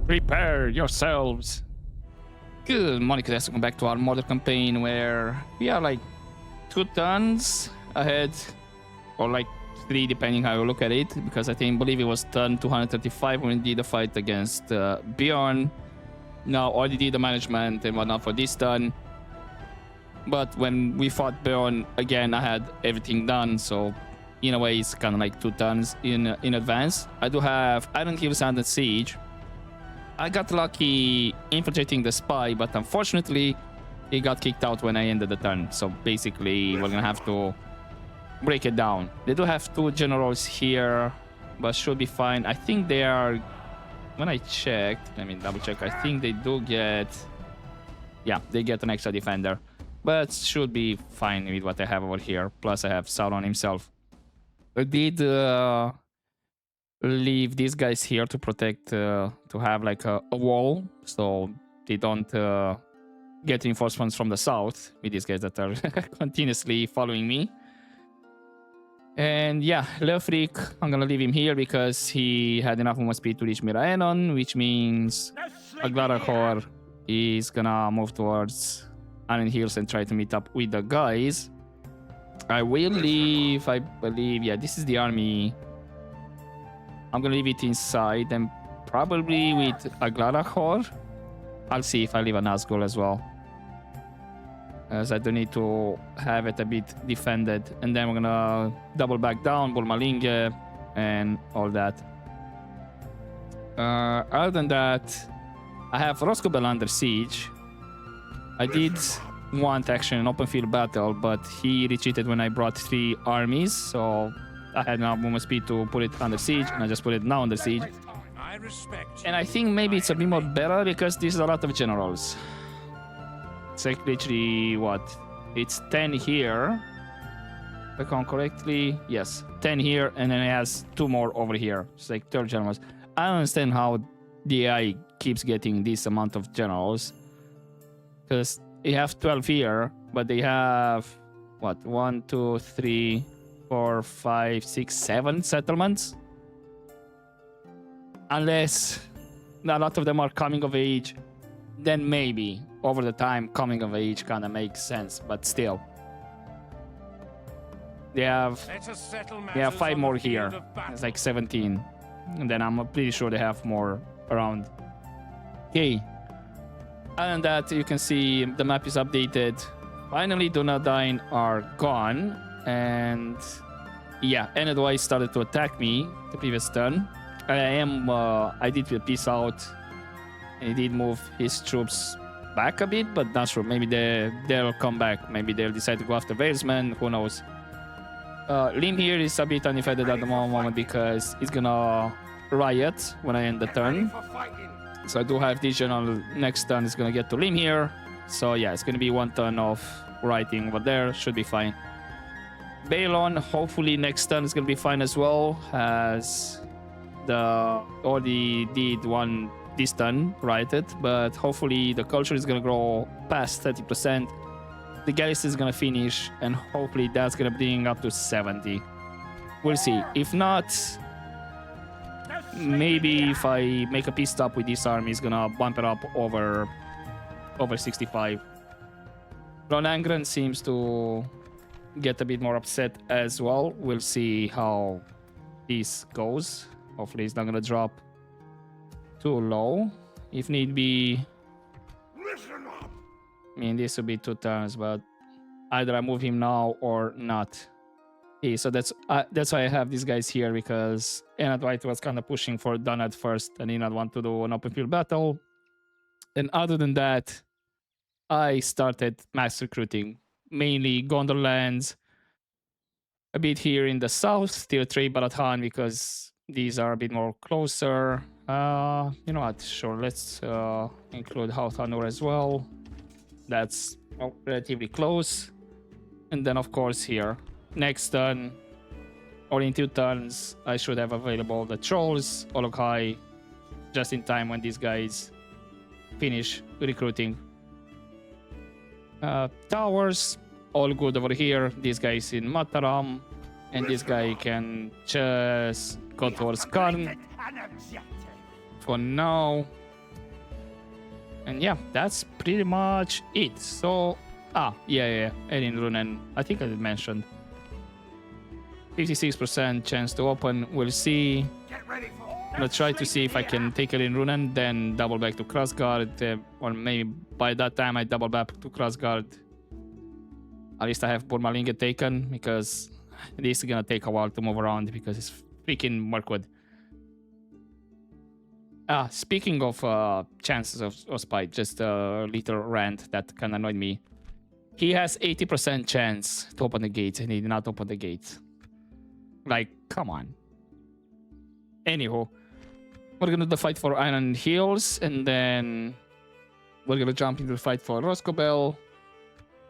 Prepare yourselves. Good morning, guys. Welcome back to our Mordor campaign where we are like 2 turns ahead, or like 3 depending how you look at it, because I believe it was turn 235 when we did the fight against Bjorn. Now already did the management and whatnot for this turn, but when we fought Bjorn again, I had everything done, so in a way it's kind of like 2 turns in advance. I do have Iron Hills and Siege. I got lucky infiltrating the spy, but unfortunately he got kicked out when I ended the turn, so basically we're gonna have to break it down. They do have 2 generals here, but should be fine. I think they are, when I checked, let me double check, I think they do get, yeah, they get an extra defender, but should be fine with what I have over here. Plus I have Sauron himself. I did leave these guys here to protect, to have like a wall, so they don't get reinforcements from the south with these guys that are continuously following me. And yeah, Leofric, I'm gonna leave him here because he had enough movement speed to reach Miraenon, which means Aglarahor is gonna move towards Iron Hills and try to meet up with the guys. I will leave, I believe, yeah, this is the army. I'm gonna leave it inside and probably with Aglarahor. I'll see if I leave a Nazgul as well, as I do need to have it a bit defended. And then we're gonna double back down, Bulmalinge and all that. Other than that, I have Roscobel under siege. I did want actually an open field battle, but he retreated when I brought 3 armies, so I had enough movement speed to put it under siege, and I just put it now under siege. And I think maybe it's a bit more better because there's a lot of generals. It's like literally what? It's 10 here. If I count correctly, yes, 10 here, and then it has 2 more over here. It's like 12 generals. I don't understand how the AI keeps getting this amount of generals, because they have 12 here, but they have what? 1, 2, 3, 4, 5, 6, 7 settlements. Unless a lot of them are coming of age, then maybe over the time coming of age kind of makes sense, but still. They have 5 more here. It's like 17. And then I'm pretty sure they have more around. Okay. Other than that, you can see the map is updated. Finally, Dunedain are gone. And yeah, Enedwise started to attack me the previous turn. I did peace out. And he did move his troops back a bit, but not sure. Maybe they'll come back. Maybe they'll decide to go after Valesman. Who knows? Lim here is a bit undefended at the moment because he's gonna riot when I end the turn. So I do have this general next turn is gonna get to Lim here. So yeah, it's gonna be 1 turn of rioting over there. Should be fine. Balon, hopefully next turn is gonna be fine as well, as the already did one this turn, rioted, but hopefully the culture is gonna grow past 30%. The garrison is gonna finish, and hopefully that's gonna bring up to 70. We'll see. If not, maybe if I make a peace stop with this army, it's gonna bump it up over 65. Ronangren seems to get a bit more upset as well. We'll see how this goes. Hopefully it's not gonna drop too low. If need be, I mean, this will be 2 turns, but either I move him now or not. Okay, so that's why I have these guys here, because Enad White was kind of pushing for Donad first, and Enad want to do an open field battle. And other than that, I started mass recruiting, mainly Gondor lands, a bit here in the south, Tier 3 Barathan, because these are a bit more closer. You know what, sure, let's include Hauthanur as well. That's relatively close. And then of course here, next turn, or in 2 turns, I should have available the trolls, Ologhai, just in time when these guys finish recruiting. Towers, all good over here. This guy is in Mataram, and this guy can just go towards Karn for now. And yeah, that's pretty much it. So, yeah, Erin Runen. I think I mentioned 56% chance to open. We'll see. I'm gonna try to see if I can take Erin Runen, then double back to Crossguard, or maybe by that time I double back to Crossguard. At least I have Burmalinga taken, because this is gonna take a while to move around because it's freaking Mirkwood. Speaking of chances of spite, just a little rant that kind of annoyed me. He has 80% chance to open the gate, and he did not open the gate. Like, come on. Anywho, we're gonna do the fight for Iron Hills, and then we're gonna jump into the fight for Roscobel.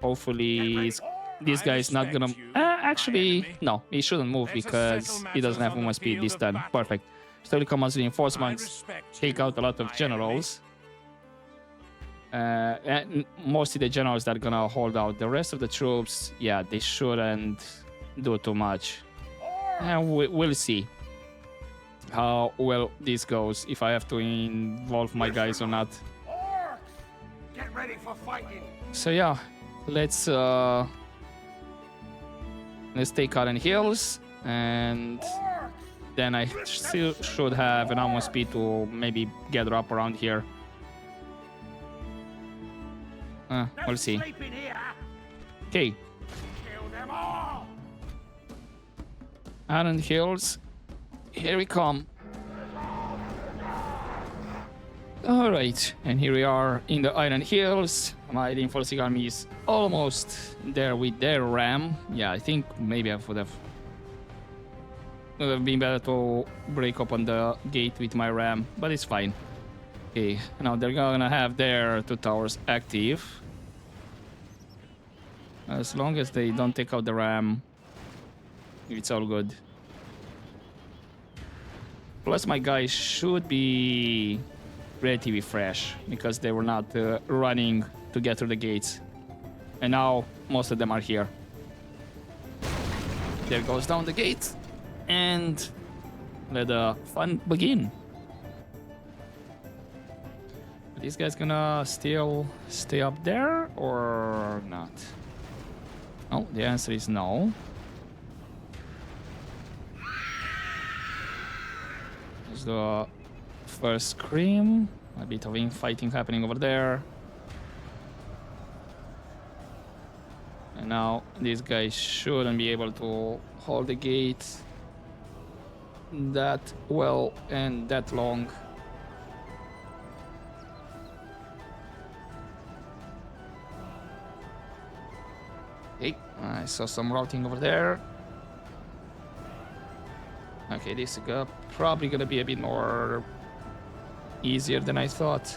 Hopefully, this guy is not gonna... actually, no, he shouldn't move because he doesn't have movement speed this time. Perfect. Slowly comes reinforcements, take out a lot of generals. And mostly the generals that are gonna hold out. The rest of the troops, yeah, they shouldn't do too much. And we'll see how well this goes, if I have to involve my guys or not. Get ready for fighting. So yeah, let's take Iron Hills, and then I still should have an almost speed to maybe gather up around here. We'll see. Okay. Iron Hills, here we come. Alright, and here we are in the Iron Hills. My reinforcing army is almost there with their ram. Yeah, I think maybe I would have been better to break open the gate with my ram, but it's fine. Okay, now they're gonna have their 2 towers active. As long as they don't take out the ram, it's all good. Plus my guys should be relatively fresh, because they were not running to get through the gates. And now most of them are here. There goes down the gate. And let the fun begin. Are these guys gonna still stay up there or not? Oh, the answer is no. There's the first scream. A bit of infighting happening over there. And now these guys shouldn't be able to hold the gate that well and that long. Okay, I saw some routing over there. Okay, this is probably gonna be a bit more easier than I thought.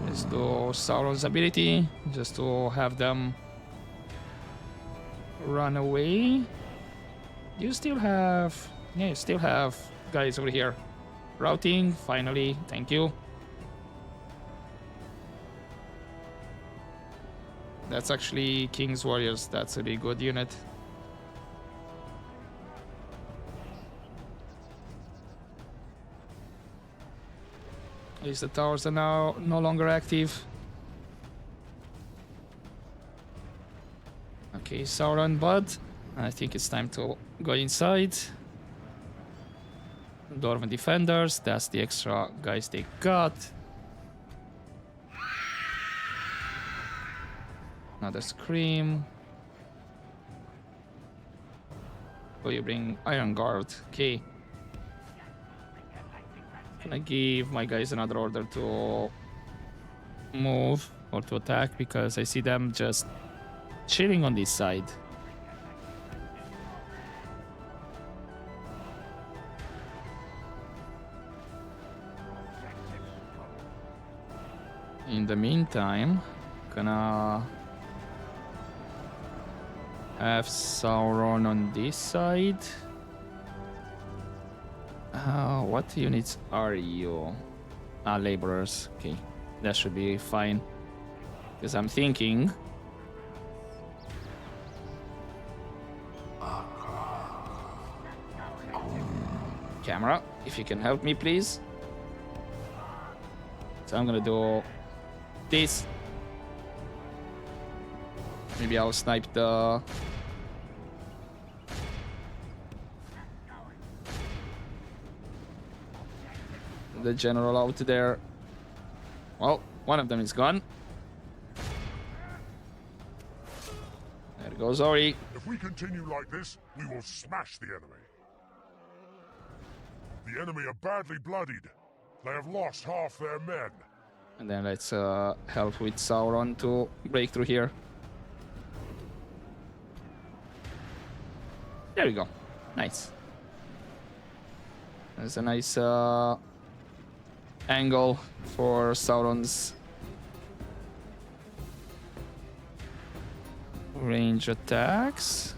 Let's do Sauron's ability, just to have them run away. You still have... yeah, you still have guys over here. Routing, finally, thank you. That's actually King's Warriors, that's a really good unit. At least the towers are now no longer active. Okay, Sauron, bud. I think it's time to go inside. Dwarven defenders, that's the extra guys they got. Another scream. Oh, you bring Iron Guard. Okay. Can I give my guys another order to move or to attack, because I see them just chilling on this side. In the meantime, gonna have Sauron on this side. What units are you? Laborers. Okay, that should be fine. Because I'm thinking... camera, if you can help me, please. I'm gonna do this. Maybe I'll snipe the general out there. Well, one of them is gone. There goes Ori. If we continue like this, we will smash the enemy. The enemy are badly bloodied. They have lost half their men. And then let's help with Sauron to break through here. There we go. Nice. There's a nice angle for Sauron's range attacks.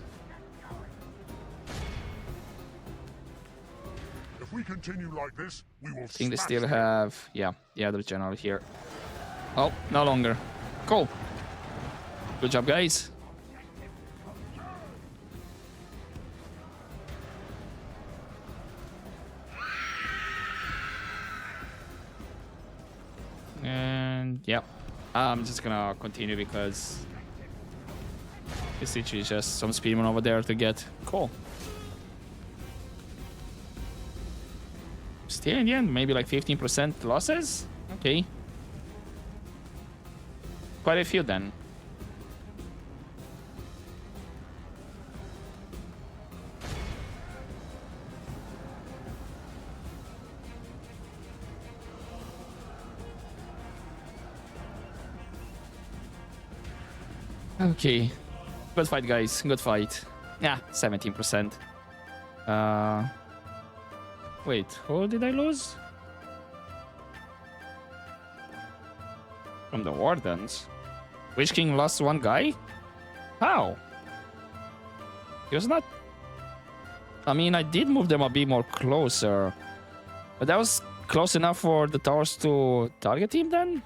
If we continue like this, we will I think they smash still them. have, yeah, the other general here. Oh, no longer. Cool. Good job, guys. And yeah, I'm just gonna continue because this literally is just some speedman over there to get. Cool. Still in the end, maybe like 15% losses? Okay. Quite a few then. Okay. Good fight, guys. Good fight. Yeah, 17%. Wait, who did I lose? From the Wardens. Witch King lost one guy? How? He was not... I mean, I did move them a bit more closer. But that was close enough for the towers to target him then?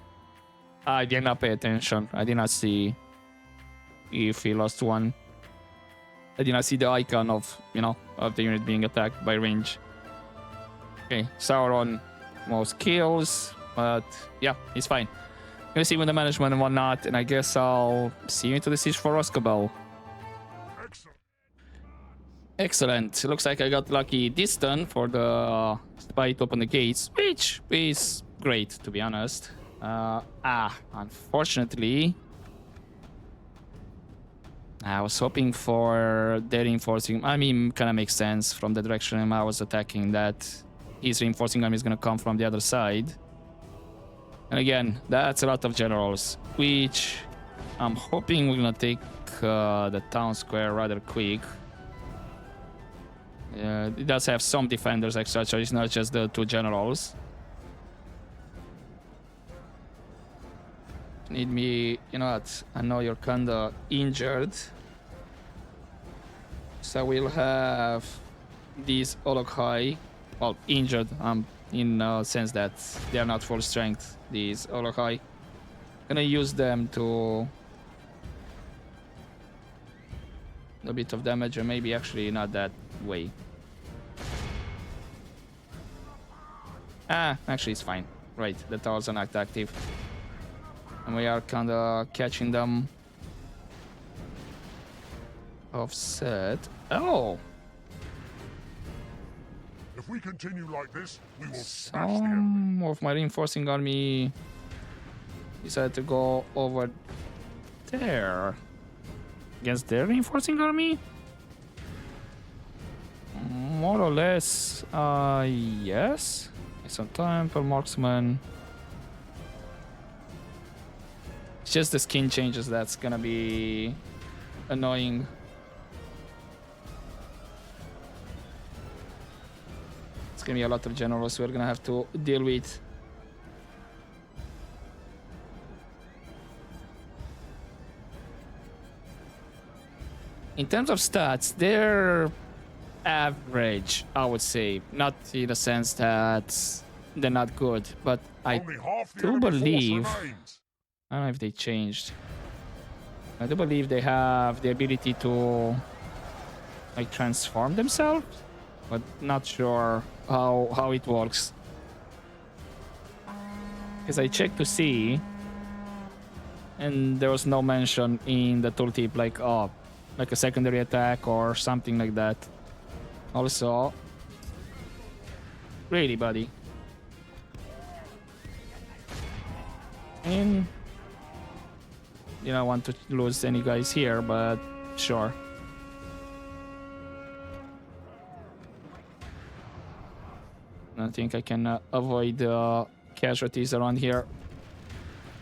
I did not pay attention. I did not see if he lost one. I did not see the icon of, you know, of the unit being attacked by range. Okay, Sauron most kills, but yeah, he's fine. Gonna see with the management and whatnot, and I guess I'll see you into the siege for Roscobel. Excellent. Excellent. Looks like I got lucky this turn for the spy to open the gates, which is great, to be honest. Unfortunately, I was hoping for their reinforcing. I mean, kind of makes sense from the direction I was attacking that his reinforcing army is going to come from the other side. And again, that's a lot of generals, which I'm hoping we're going to take the town square rather quick. It does have some defenders extra, so it's not just the two generals. Need me, you know what? I know you're kinda injured. So we'll have these Olokhai. Well, injured, in a sense that they are not full strength, these Olokhai. Gonna use them to a bit of damage, or maybe actually not that way. Actually it's fine. Right, the towers are not active. And we are kinda catching them offset. Oh! If we continue like this, we will smash the enemy. Some of my reinforcing army decided to go over there against their reinforcing army. More or less, yes. Some time per marksman. It's just the skin changes that's gonna be annoying. It's gonna be a lot of generals we're gonna have to deal with. In terms of stats, they're average, I would say. Not in the sense that they're not good, but I Only half the do enemy force believe... remains. I don't know if they changed. I do believe they have the ability to like transform themselves, but not sure how it works. Because I checked to see, and there was no mention in the tooltip like, oh, like a secondary attack or something like that. Also, really, buddy. And you don't want to lose any guys here, but sure. I think I can avoid casualties around here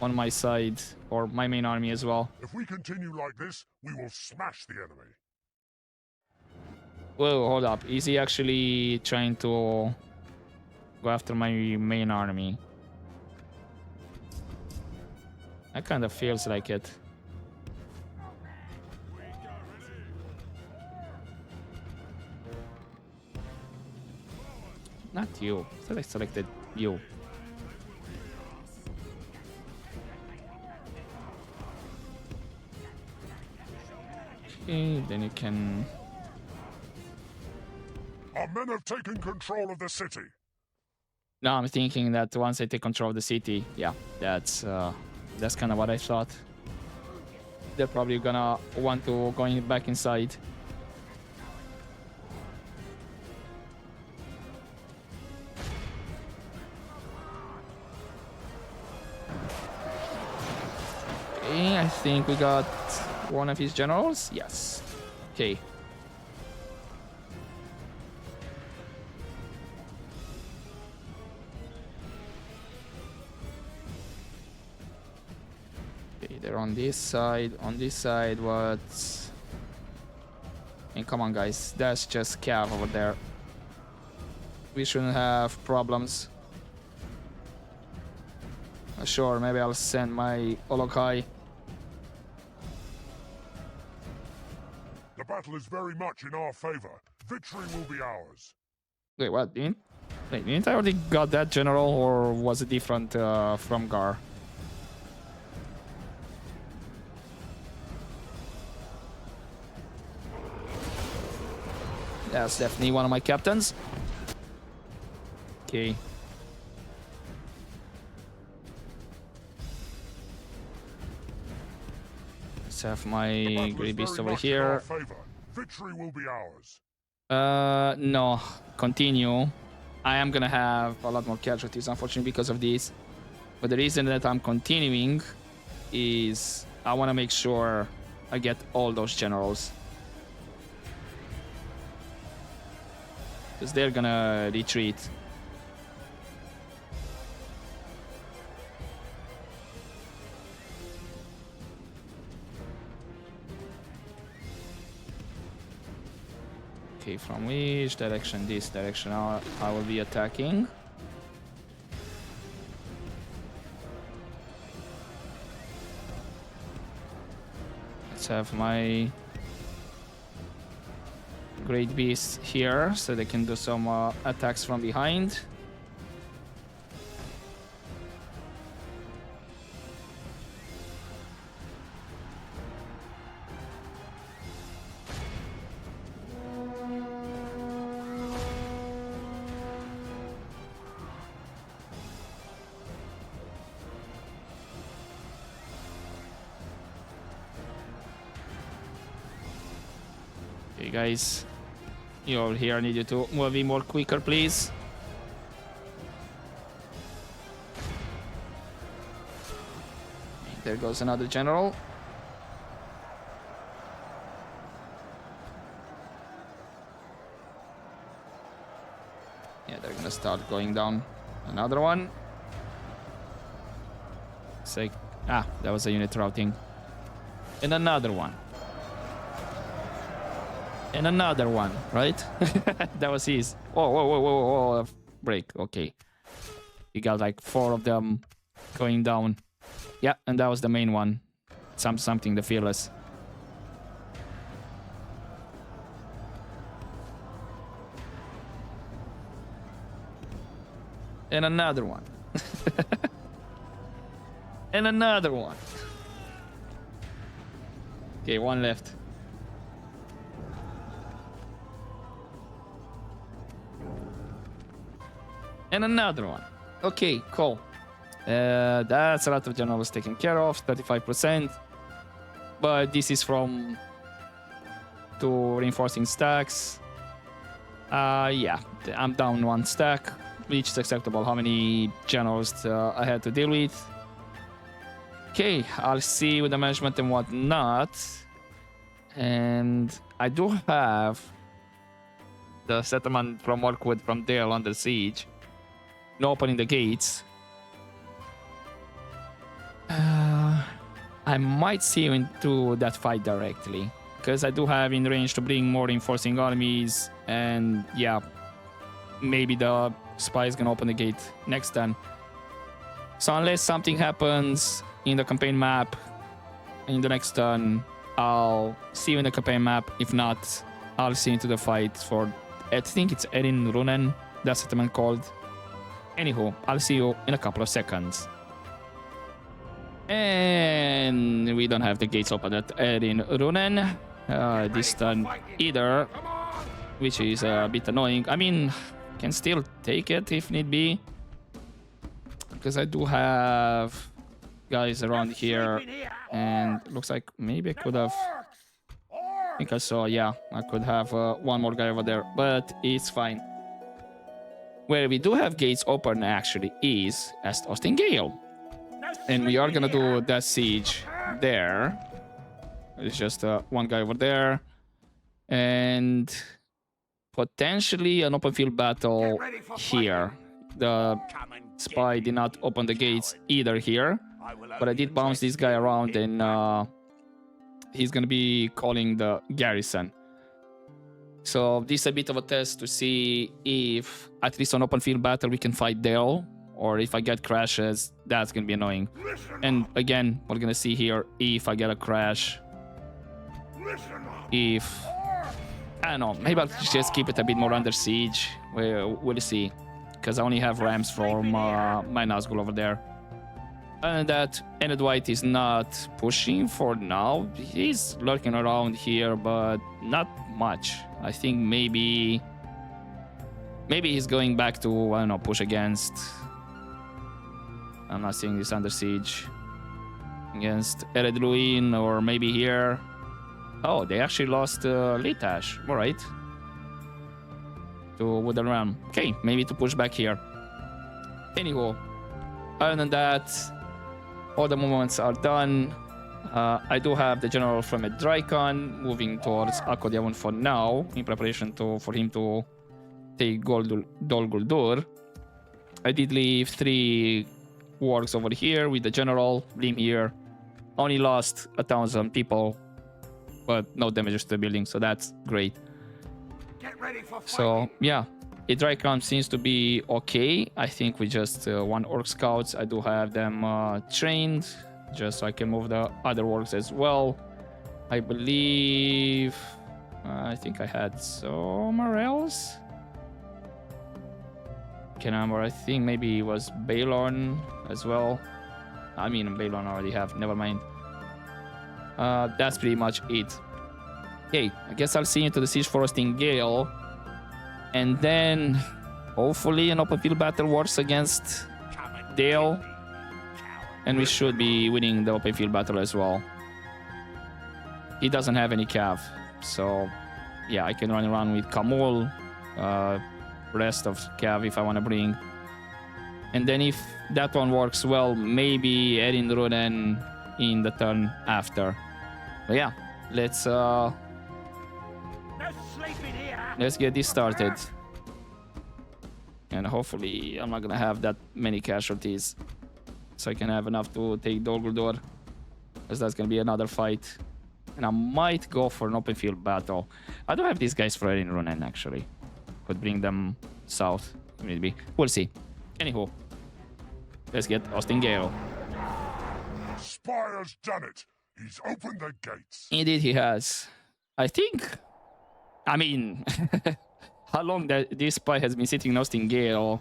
on my side or my main army as well. If we continue like this, we will smash the enemy. Whoa, hold up. Is he actually trying to go after my main army? That kind of feels like it. Not you. I selected you. Okay, then you can... Our men have taken control of the city. No, I'm thinking that once I take control of the city, yeah, that's kind of what I thought. They're probably gonna want to go back inside. Okay, I think we got one of his generals. Yes. Okay. They're on this side. On this side, what? And come on, guys. That's just Cav over there. We shouldn't have problems. Sure, maybe I'll send my Olokai. The battle is very much in our favor. Victory will be ours. Wait, what? Wait, didn't I already got that general, or was it different from Gar? That's definitely one of my captains. Okay. Let's have my great beast over here. Victory will be ours. No. Continue. I am gonna have a lot more casualties, unfortunately, because of this. But the reason that I'm continuing is I want to make sure I get all those generals. Because they're gonna retreat. Okay, from which direction? This direction I will be attacking. Let's have my great beasts here so they can do some attacks from behind. Okay, guys. You over here, I need you to move in more quicker, please. There goes another general. Yeah, they're gonna start going down. Another one. It's like, that was a unit routing. And another one. And another one, right? That was his. Whoa. Break, okay. He got like 4 of them going down. Yeah, and that was the main one. Something, the Fearless. And another one. And another one. Okay, one left. And another one. Okay, cool. That's a lot of generals taken care of, 35%. But this is from 2 reinforcing stacks. Yeah, I'm down 1 stack, which is acceptable. How many generals I had to deal with? Okay, I'll see with the management and whatnot. And I do have the settlement from Orkwood from Dale under siege. No opening the gates. I might see into that fight directly, because I do have in range to bring more reinforcing armies, and yeah, maybe the spy is gonna open the gate next turn. So unless something happens in the campaign map in the next turn, I'll see you in the campaign map. If not, I'll see into the fight for, I think it's Erin Runen, that settlement called. Anywho, I'll see you in a couple of seconds. And we don't have the gates open at Erin Runen this turn either, which is a bit annoying. I mean, can still take it if need be, because I do have guys around here, and looks like maybe I could have, I think I saw, yeah, I could have one more guy over there, but it's fine. Where we do have gates open actually is at Austin Gale. And we are gonna do that siege there. It's just one guy over there. And potentially an open field battle here. The spy did not open the gates either here. But I did bounce this guy around, and he's gonna be calling the garrison. So this is a bit of a test to see if at least on open field battle we can fight Dale. Or if I get crashes, that's gonna be annoying. And again, we're gonna see here if I get a crash. If I don't know, maybe I'll just keep it a bit more under siege. We'll see, because I only have rams from my Nazgul over there. And that Enid White is not pushing for now. He's lurking around here, but not much. I think maybe he's going back to, I don't know, push against. I'm not seeing this under siege against Ered Ruin, or maybe here. Oh, they actually lost Litash. All right. To Wooden Realm. Okay, maybe to push back here. Anyway, other than that, all the movements are done. I do have the general from a Drykon moving towards Akko Diavon for now, in preparation for him to take Dol Guldur. I did leave 3 wargs over here with the general, Blim here. Only lost 1,000 people, but no damages to the building, so that's great. Get ready for fighting. So yeah, a Drykon seems to be okay. I think we just 1 Orc Scouts. I do have them trained, just so I can move the other orcs as well. I believe, I think I had somewhere else. Can I remember? I think maybe it was Balon as well. I mean, Balon I already have. Never mind. That's pretty much it. Okay, I guess I'll see you into the Siege Forest in Gale. And then, hopefully, an open field battle wars against Dale. And we should be winning the open field battle as well. He doesn't have any cav. So, yeah, I can run around with Kamul. Rest of cav if I want to bring. And then if that one works well, maybe Erin Runen in the turn after. But yeah, let's get this started. And hopefully I'm not gonna have that many casualties, so I can have enough to take Dol Guldur, because that's gonna be another fight. And I might go for an open field battle. I don't have these guys for Erin Runen actually. Could bring them south, maybe. We'll see. Anywho, let's get Austin Gale. Spy has done it. He's opened the gates. Indeed, he has. I think. I mean, how long that this spy has been sitting in Austin Gale?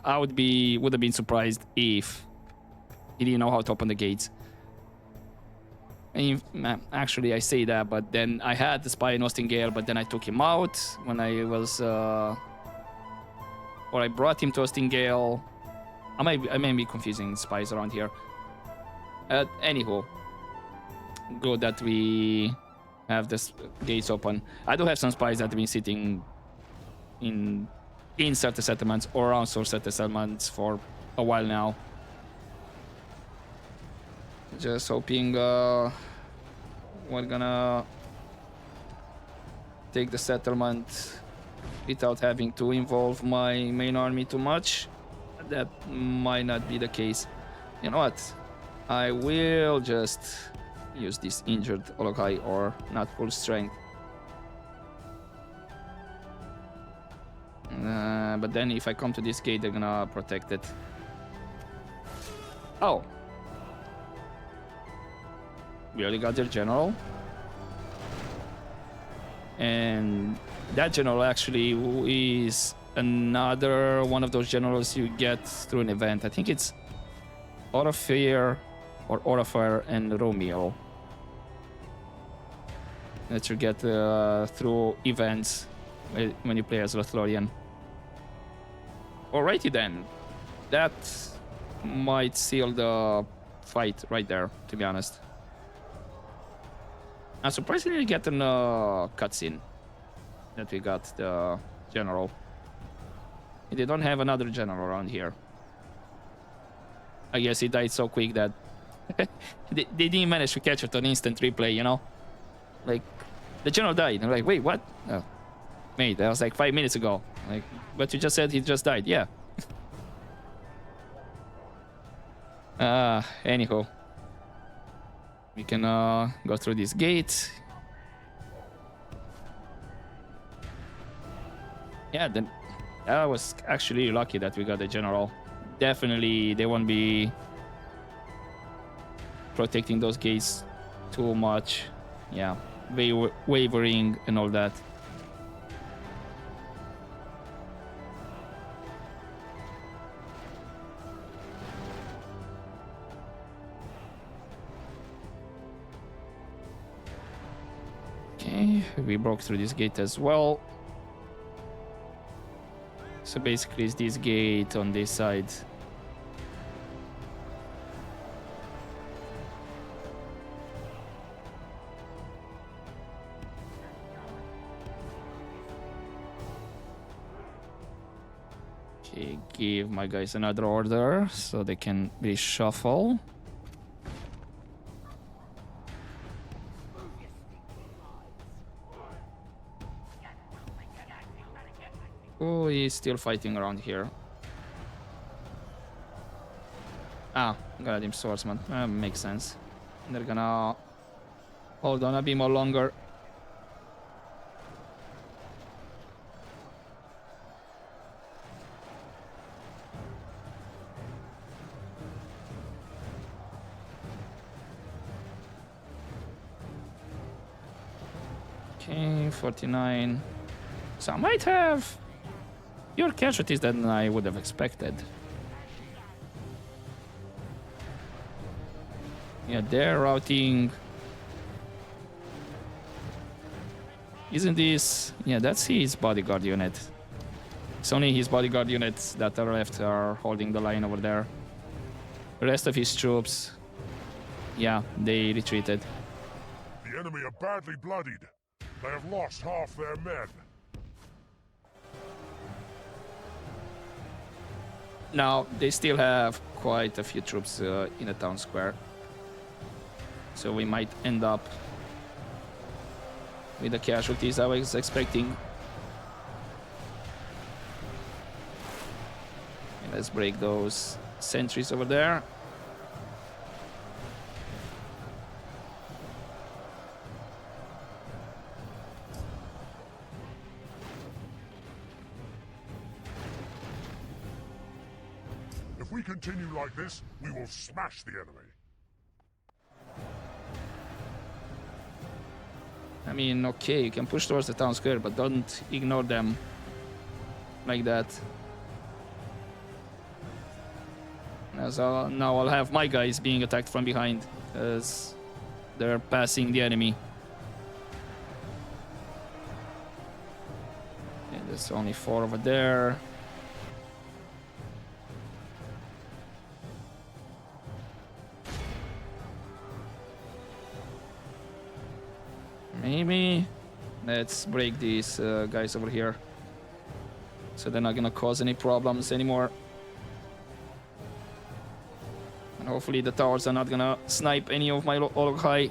I would have been surprised if he didn't know how to open the gates. Actually, I say that, but then I had the spy in Austin Gale, but then I took him out when I was, or I brought him to Austin Gale, I may be confusing spies around here. Anywho, good that we have this gates open. I do have some spies that have been sitting in certain settlements or around certain settlements for a while now. Just hoping we're gonna take the settlement without having to involve my main army too much. That might not be the case. You know what? I will just use this injured Olokai or not full strength. But then if I come to this gate, they're gonna protect it. Oh. We already got their general. And that general actually is another one of those generals you get through an event. I think it's Orafir or Orafir and Romeo that you get through events when you play as Lothlorien. Alrighty then, that might seal the fight right there, to be honest. I'm surprisingly getting a cutscene that we got the general. They don't have another general around here. I guess he died so quick that they didn't manage to catch it on instant replay, you know? Like, the general died. I'm like, wait, what? Oh, mate, that was like 5 minutes ago. Like, but you just said he just died. Yeah. Anyhow. We can go through this gate. Yeah, then I was actually lucky that we got the general. Definitely, they won't be protecting those gates too much. Yeah, wavering and all that. Okay, we broke through this gate as well. So basically it's this gate on this side. Okay, give my guys another order so they can reshuffle. Oh, he's still fighting around here. Ah, got him, swordsman. Makes sense. They're gonna hold on a bit more longer. Okay, 49. So I might have your casualties than I would have expected. Yeah, they're routing. Isn't this? Yeah, that's his bodyguard unit. It's only his bodyguard units that are left are holding the line over there. The rest of his troops, yeah, they retreated. The enemy are badly bloodied. They have lost half their men. Now, they still have quite a few troops in the town square. So we might end up with the casualties I was expecting. Okay, let's break those sentries over there. If we continue like this, we will smash the enemy. I mean, okay, you can push towards the town square, but don't ignore them like that. As now I'll have my guys being attacked from behind as they're passing the enemy. Okay, there's only 4 over there. maybe let's break these guys over here, so they're not gonna cause any problems anymore. And hopefully the towers are not gonna snipe any of my Olokai.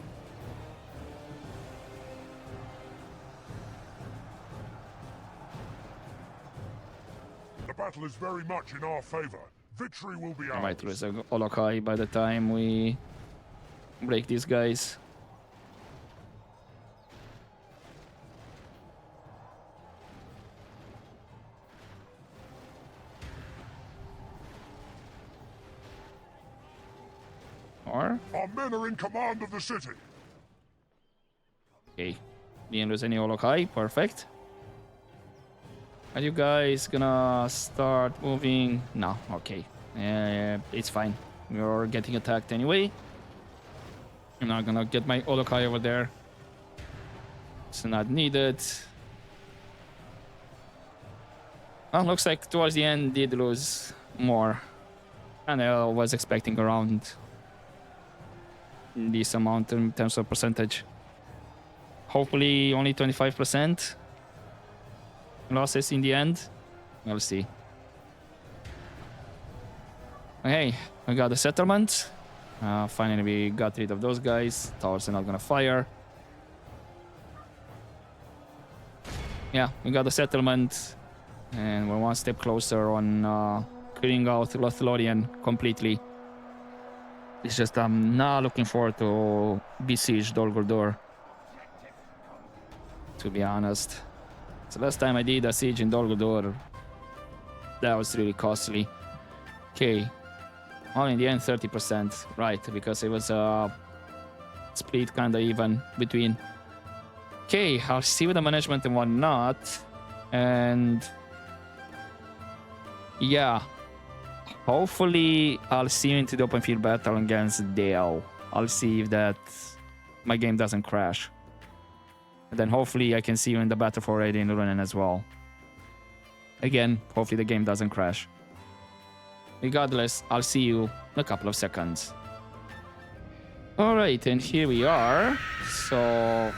The battle is very much in our favor. Victory will be ours. I might lose a Olokai by the time we break these guys. Or Our men are in command of the city. okay, didn't lose any Olokai. Perfect. Are you guys gonna start moving? No, okay. It's fine. You're getting attacked anyway. I'm not gonna get my Olokai over there. It's not needed. Well, looks like towards the end did lose more. And I was expecting around this amount in terms of percentage. Hopefully only 25% losses in the end. We'll see. Okay, we got the settlement. Finally we got rid of those guys. Towers are not gonna fire. Yeah, we got the settlement. And we're one step closer on clearing out Lothlorien completely. It's just I'm not looking forward to besiege Dol Guldur, to be honest. So last time I did a siege in Dol Guldur, that was really costly. Okay, only in the end 30%, right? Because it was split kind of even between. Okay, I'll see with the management and whatnot, and yeah. Hopefully, I'll see you into the open field battle against Dale. I'll see if that my game doesn't crash. And then hopefully I can see you in the battle for Adrian Lunen as well. Again, hopefully the game doesn't crash. Regardless, I'll see you in a couple of seconds. Alright, and here we are. So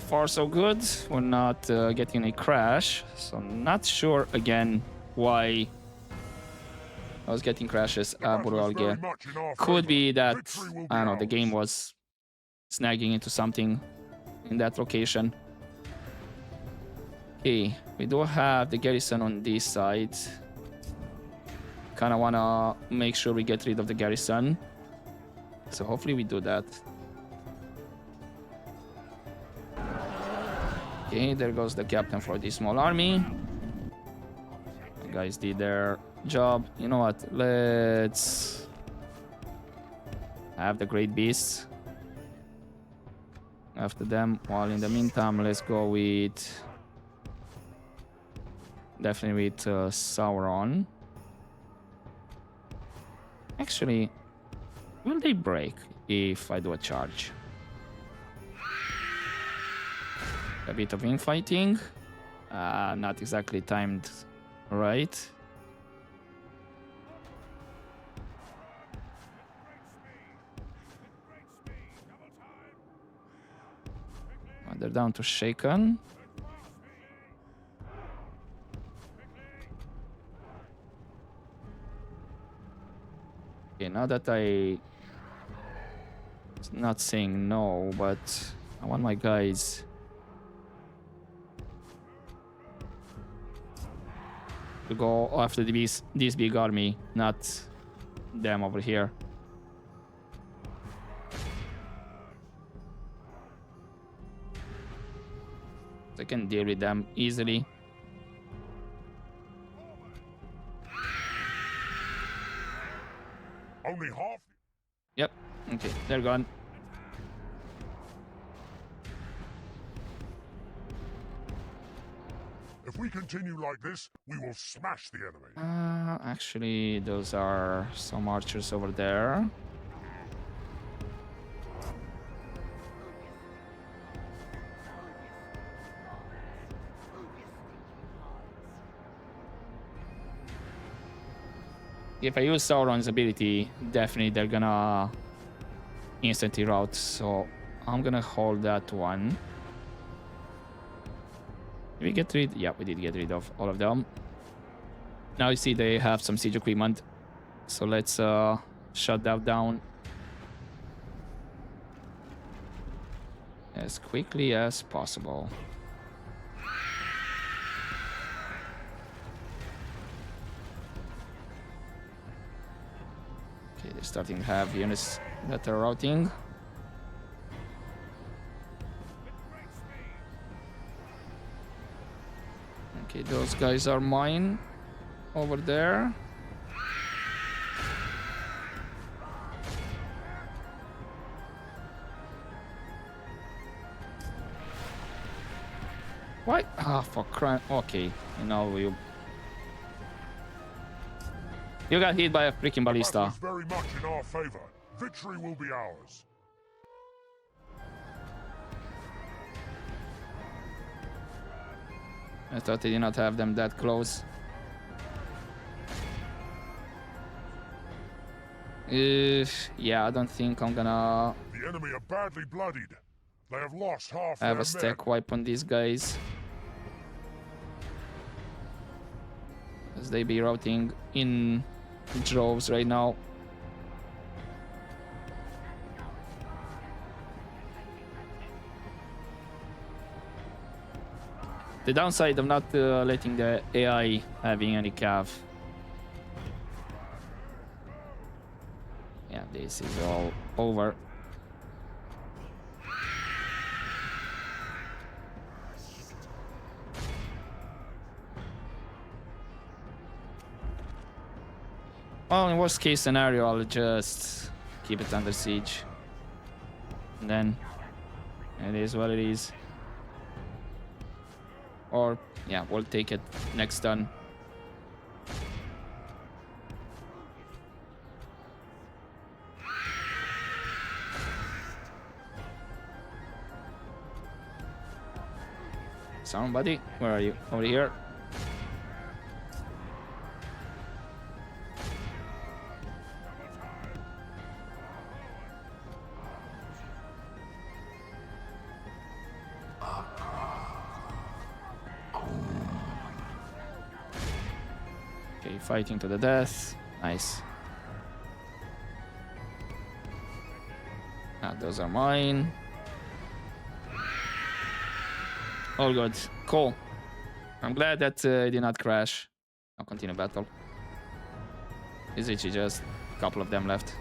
far so good. We're not getting a crash. So I'm not sure again why I was getting crashes at Buralge. Could be that, I don't know, the game was snagging into something in that location. Okay, we do have the garrison on this side. Kinda wanna make sure we get rid of the garrison. So hopefully we do that. Okay, there goes the captain for this small army. The guys did their job. You know what? Let's have the great beasts after them. While in the meantime, let's go with definitely with Sauron. Actually, will they break if I do a charge? A bit of infighting. Not exactly timed right. They're down to Shaken. Okay, now that I'm not saying no, but I want my guys to go after this big army, not them over here. I can deal with them easily. Only half. Yep. Okay, they're gone. If we continue like this, we will smash the enemy. Actually, those are some archers over there. If I use Sauron's ability, definitely they're gonna instantly rout, so I'm gonna hold that one. Did we get rid? Yeah, we did get rid of all of them. Now you see they have some siege equipment. So let's shut that down as quickly as possible. Okay, they're starting to have units that are routing. Okay, those guys are mine over there. Why? Ah, for crap. Okay, now you got hit by a freaking ballista. Very much in our favor. Victory will be ours. I thought they did not have them that close. Yeah, I don't think I'm gonna The enemy are badly bloodied. They have lost half have their a stack wipe on these guys, as they be routing in droves right now. The downside of not letting the AI having any cav. Yeah, this is all over. Well, in worst case scenario, I'll just keep it under siege. And then it is what it is. Or, yeah, we'll take it next turn. Somebody, where are you? Over here. Okay, fighting to the death. Nice. Ah, those are mine. All good. Cool. I'm glad that it did not crash. I'll continue battle. Is it just a couple of them left?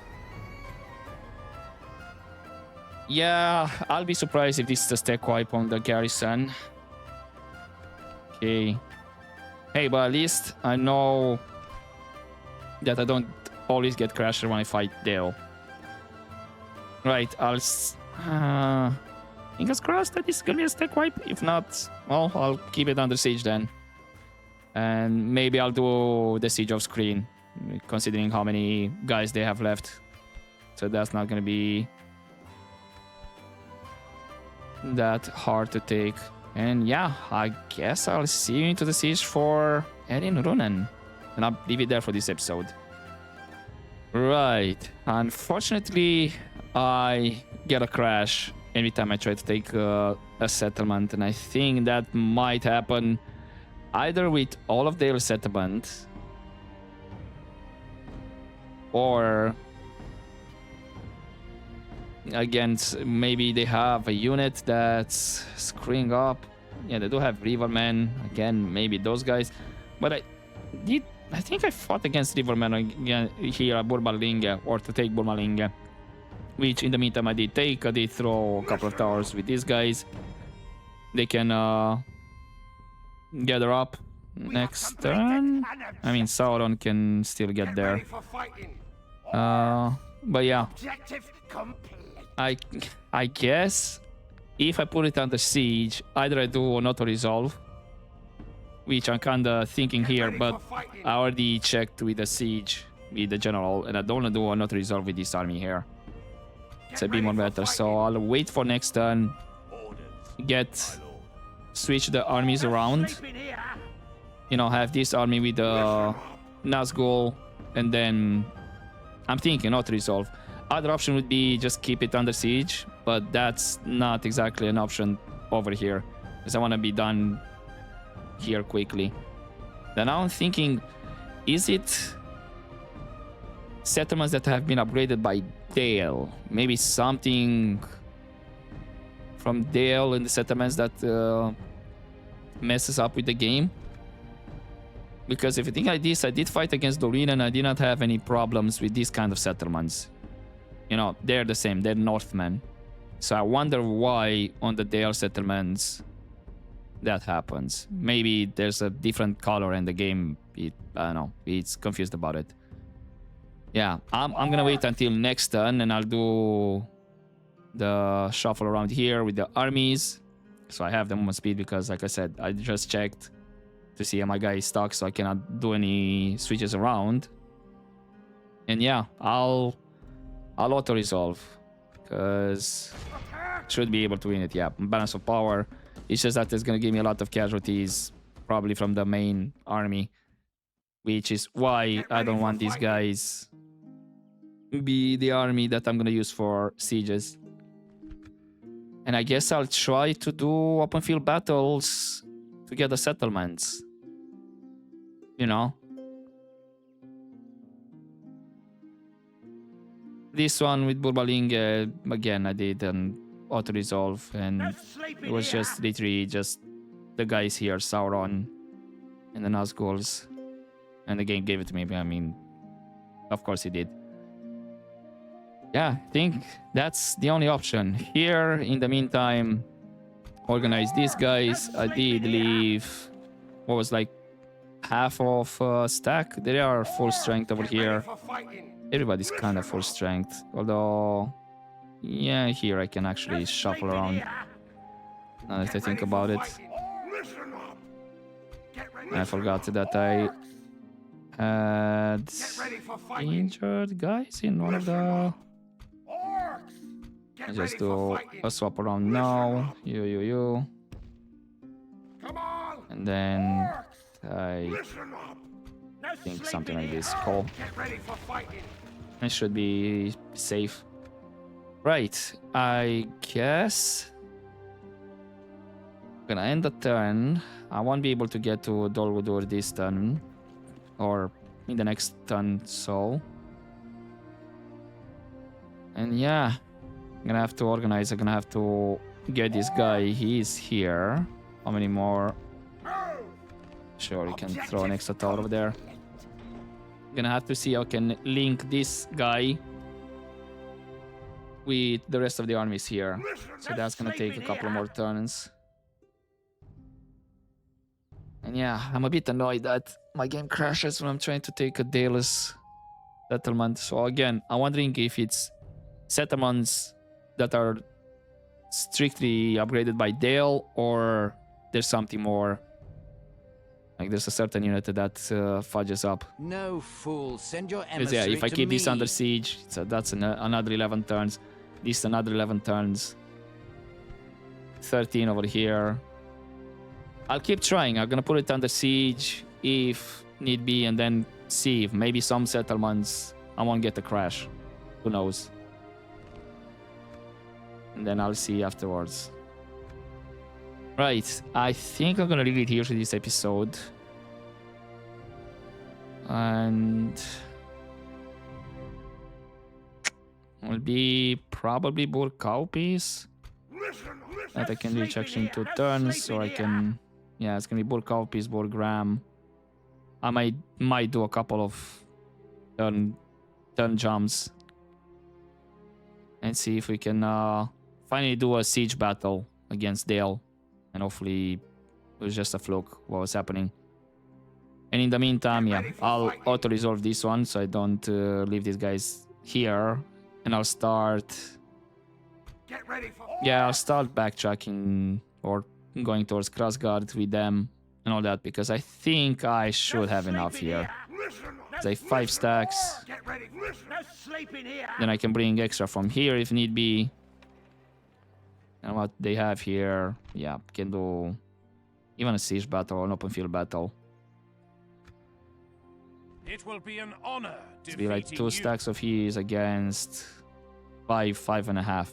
Yeah, I'll be surprised if this is a stack wipe on the garrison. Okay. Hey, but at least I know that I don't always get crashed when I fight Dale. Right, fingers crossed that this is gonna be a stack wipe. If not, well, I'll keep it under siege then. And maybe I'll do the siege of screen, considering how many guys they have left. So that's not gonna be that hard to take. And yeah, I guess I'll see you into the siege for Erin Runen. And I'll leave it there for this episode. Right. Unfortunately, I get a crash every time I try to take a settlement. And I think that might happen either with all of their settlement or against maybe they have a unit that's screwing up. Yeah, they do have Rivermen. Again, maybe those guys. But I think I fought against Rivermen again here at Burmalinge, or to take Burmalinge. Which in the meantime I did take. I did throw a couple of towers with these guys. They can gather up next turn. I mean, Sauron can still get there. But yeah. I guess if I put it under siege, either I do an auto-resolve, which I'm kinda thinking here, but I already checked with the siege, with the general, and I don't want to do an auto-resolve with this army here. It's a bit more better, so I'll wait for next turn, switch the armies around, you know, have this army with the Nazgul, and then I'm thinking auto-resolve. Other option would be just keep it under siege, but that's not exactly an option over here, because I want to be done here quickly. Then now I'm thinking, is it settlements that have been upgraded by Dale? Maybe something from Dale in the settlements that messes up with the game? Because if you think like this, I did fight against Doreen and I did not have any problems with these kind of settlements. You know, they're the same, they're Northmen. So I wonder why on the Dale settlements that happens. Maybe there's a different color in the game. I don't know, it's confused about it. Yeah, I'm gonna wait until next turn and I'll do the shuffle around here with the armies. So I have the movement speed because, like I said, I just checked to see how my guy is stuck, so I cannot do any switches around. And yeah, I'll auto resolve because should be able to win it. Yeah, balance of power. It's just that it's gonna give me a lot of casualties, probably from the main army, which is why I don't want these guys be the army that I'm gonna use for sieges. And I guess I'll try to do open field battles to get the settlements. You know? This one with Burbaling, again, I did an auto-resolve, and it was just literally just the guys here, Sauron and the Nazguls. And the game gave it to me, I mean, of course it did. Yeah, I think that's the only option. Here, in the meantime, organize these guys. I did leave, what was like half of stack. They are full strength over here. Everybody's kind of full strength. Although, yeah, here I can actually shuffle around. Now that I think about it. I forgot that I had injured guys in one of the... I just do a swap around now. You. And then I think something like this. Cool. I should be safe. Right. I guess I'm gonna end the turn. I won't be able to get to Dol Guldur this turn. Or in the next turn, so. And yeah. I'm gonna have to organize. I'm gonna have to get this guy. He's here. How many more? Sure, you can throw an extra tower over there. Gonna have to see how I can link this guy with the rest of the armies here. So that's gonna take a couple more turns. And yeah, I'm a bit annoyed that my game crashes when I'm trying to take a Dallas settlement. So again, I'm wondering if it's settlements that are strictly upgraded by Dale, or there's something more. Like there's a certain unit that fudges up. No fool, send your emissary. Yeah, if I keep this under siege, so that's another 11 turns. This another 11 turns. 13 over here. I'll keep trying. I'm gonna put it under siege if need be, and then see if maybe some settlements I won't get a crash. Who knows? And then I'll see afterwards. Right, I think I'm gonna leave it here for this episode. And will be probably Burkaupis that I can reach actually in 2 turns, or I can, yeah, it's gonna be Burkaupis, Burgram. I might do a couple of turn jumps and see if we can finally do a siege battle against Dale. And hopefully it was just a fluke what was happening. And in the meantime, yeah, I'll auto-resolve this one so I don't leave these guys here. And I'll start... Yeah, I'll start backtracking or going towards Krasgard with them and all that, because I think I should have enough here. Say 5 stacks. Then I can bring extra from here if need be. And what they have here, yeah, can do even a siege battle or an open field battle. It will be an honor. It'll be like 2 stacks of his against 5.5.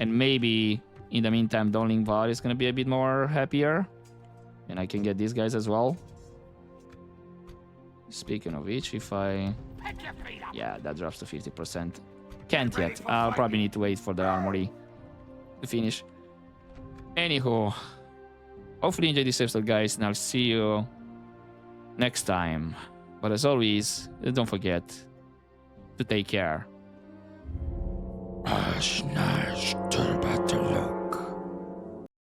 And maybe in the meantime, Donling Var is gonna be a bit more happier. And I can get these guys as well. Speaking of which, if I... Yeah, that drops to 50%. Can't yet. I'll probably need to wait for the armory to finish. Anywho, hopefully you enjoyed this episode, guys, and I'll see you next time. But as always, don't forget to take care. Nice to battle.